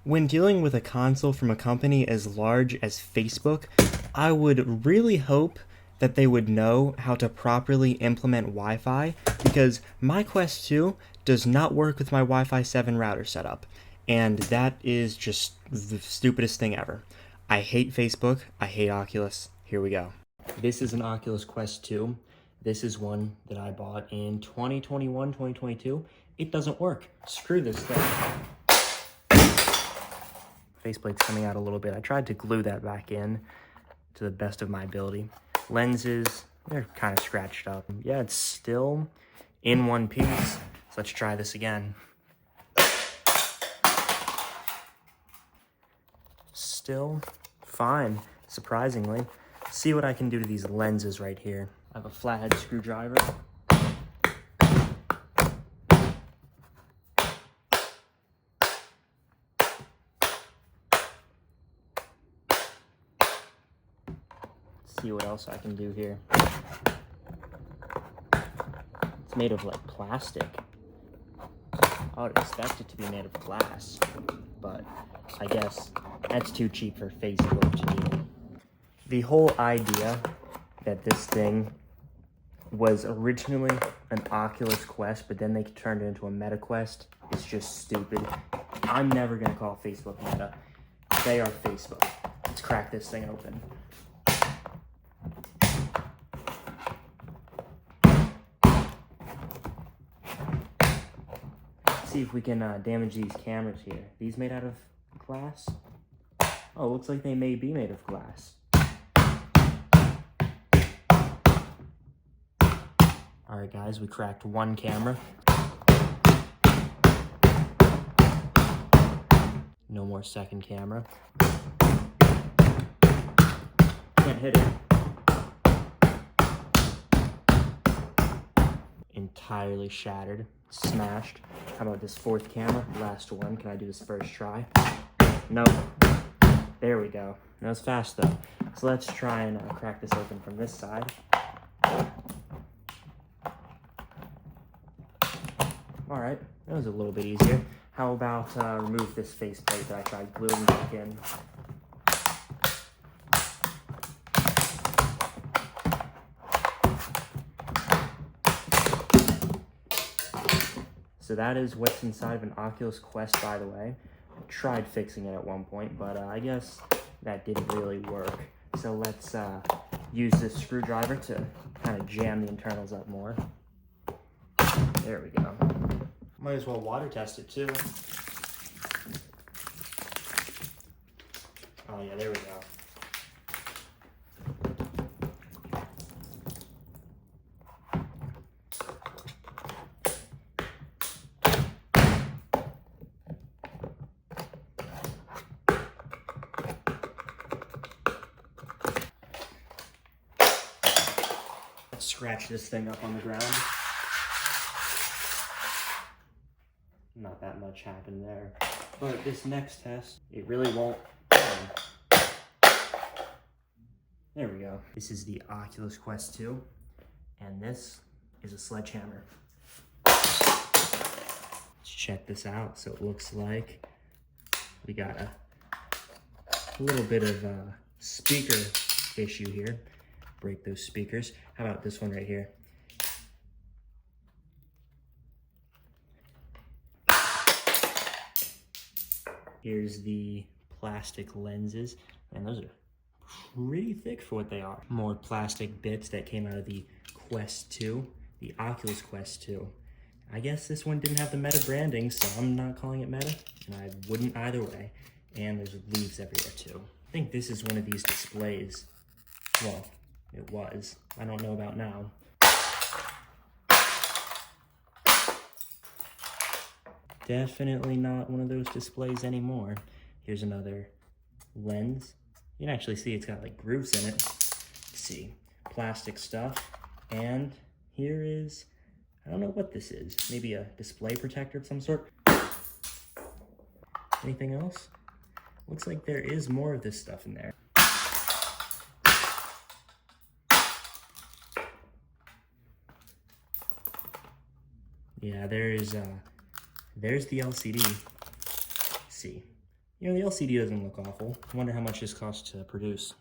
When dealing with a console from a company as large as Facebook, I would really hope that they would know how to properly implement Wi-Fi, because my Quest 2 does not work with my Wi-Fi 7 router setup, and that is just the stupidest thing ever. I hate Facebook, I hate Oculus. Here we go. This is an Oculus Quest 2. This is one that I bought in 2021, 2022. It doesn't work. Screw this thing. Faceplate's coming out a little bit. I tried to glue that back in to the best of my ability. Lenses, they're kind of scratched up. Yeah, it's still in one piece. So let's try this again. Still fine, surprisingly. See what I can do to these lenses right here. I have a flathead screwdriver. See what else I can do here. It's made of like plastic. I would expect it to be made of glass, but I guess that's too cheap for Facebook to me. The whole idea that this thing was originally an Oculus Quest, but then they turned it into a Meta Quest is just stupid. I'm never gonna call Facebook Meta. They are Facebook. Let's crack this thing open. See if we can damage these cameras here. These made out of glass? Oh, looks like they may be made of glass. All right, guys, we cracked one camera. No more second camera. Can't hit it. Entirely shattered, smashed. How about this fourth camera? Last one. Can I do this first try? Nope. There we go. That was fast though. So let's try and crack this open from this side. All right, that was a little bit easier. How about remove this faceplate that I tried gluing back in? So that is what's inside of an Oculus Quest, by the way. I tried fixing it at one point, but I guess that didn't really work. So let's use this screwdriver to kind of jam the internals up more. There we go. Might as well water test it too. Oh yeah, there we go. Let's scratch this thing up on the ground. Not that much happened there. But this next test, it really won't. There we go. This is the Oculus Quest 2, and this is a Sledgehammer. Let's check this out. So it looks like we got a little bit of a speaker issue here. Break those speakers. How about this one right here? Here's the plastic lenses, and those are pretty thick for what they are. More plastic bits that came out of the Quest 2, the Oculus Quest 2. I guess this one didn't have the Meta branding, so I'm not calling it Meta, and I wouldn't either way. And there's leaves everywhere too. I think this is one of these displays. Well, it was. I don't know about now. Definitely not one of those displays anymore. Here's another lens. You can actually see it's got like grooves in it. Let's see, plastic stuff. And here is, I don't know what this is. Maybe a display protector of some sort. Anything else? Looks like there is more of this stuff in there. Yeah, there's the LCD. Let's see, You know, the LCD doesn't look awful. I wonder how much this costs to produce.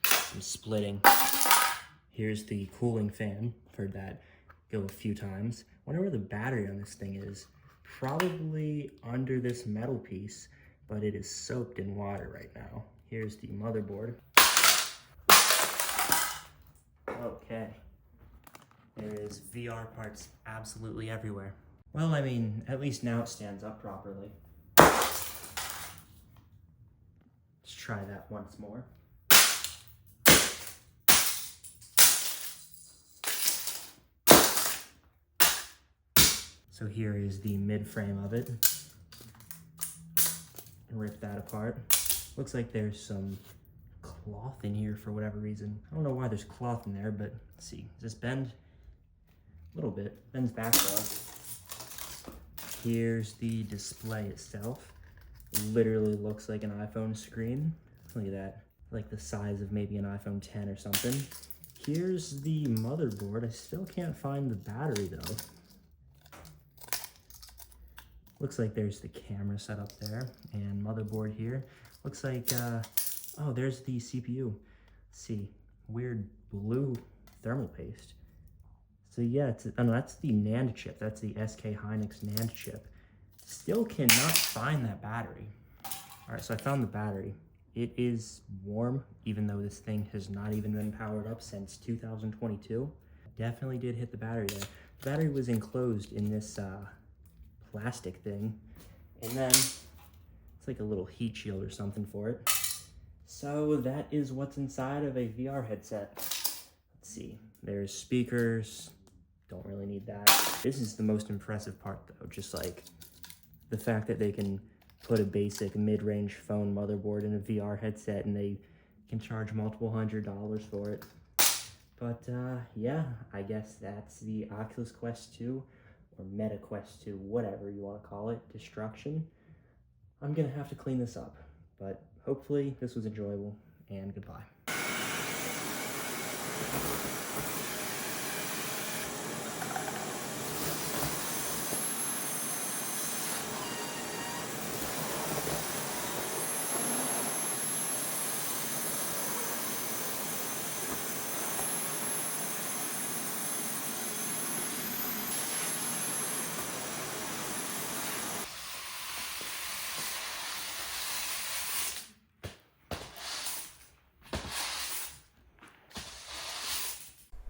Some splitting. Here's the cooling fan. Heard that go a few times. Wonder where the battery on this thing is. Probably under this metal piece, but it is soaked in water right now. Here's the motherboard. Okay. There is VR parts absolutely everywhere. Well, I mean, at least now it stands up properly. Let's try that once more. So here is the mid-frame of it. Rip that apart. Looks like there's some cloth in here for whatever reason. I don't know why there's cloth in there, but let's see. Does this bend? A little bit. Bends back though. Here's the display itself. Literally looks like an iPhone screen. Look at that. Like the size of maybe an iPhone 10 or something. Here's the motherboard. I still can't find the battery though. Looks like there's the camera set up there and motherboard here. Looks like, oh, there's the CPU. Let's see, weird blue thermal paste. So yeah, oh no, that's the NAND chip. That's the SK Hynix NAND chip. Still cannot find that battery. All right, so I found the battery. It is warm, even though this thing has not even been powered up since 2022. Definitely did hit the battery there. The battery was enclosed in this plastic thing, and then it's like a little heat shield or something for it. So that is what's inside of a VR headset. Let's see, there's speakers, don't really need that. This is the most impressive part though, just like the fact that they can put a basic mid-range phone motherboard in a VR headset and they can charge multiple $100s for it. But yeah, I guess that's the Oculus Quest 2 or Meta Quest 2, whatever you want to call it, destruction. I'm gonna have to clean this up, but hopefully this was enjoyable, and goodbye.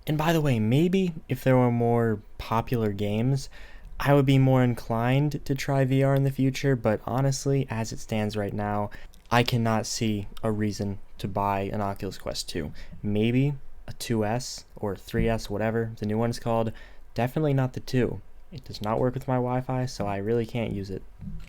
And by the way, maybe if there were more popular games, I would be more inclined to try VR in the future, but honestly, as it stands right now, I cannot see a reason to buy an Oculus Quest 2. Maybe a 2S or 3S, whatever the new one's called. Definitely not the 2. It does not work with my Wi-Fi, so I really can't use it.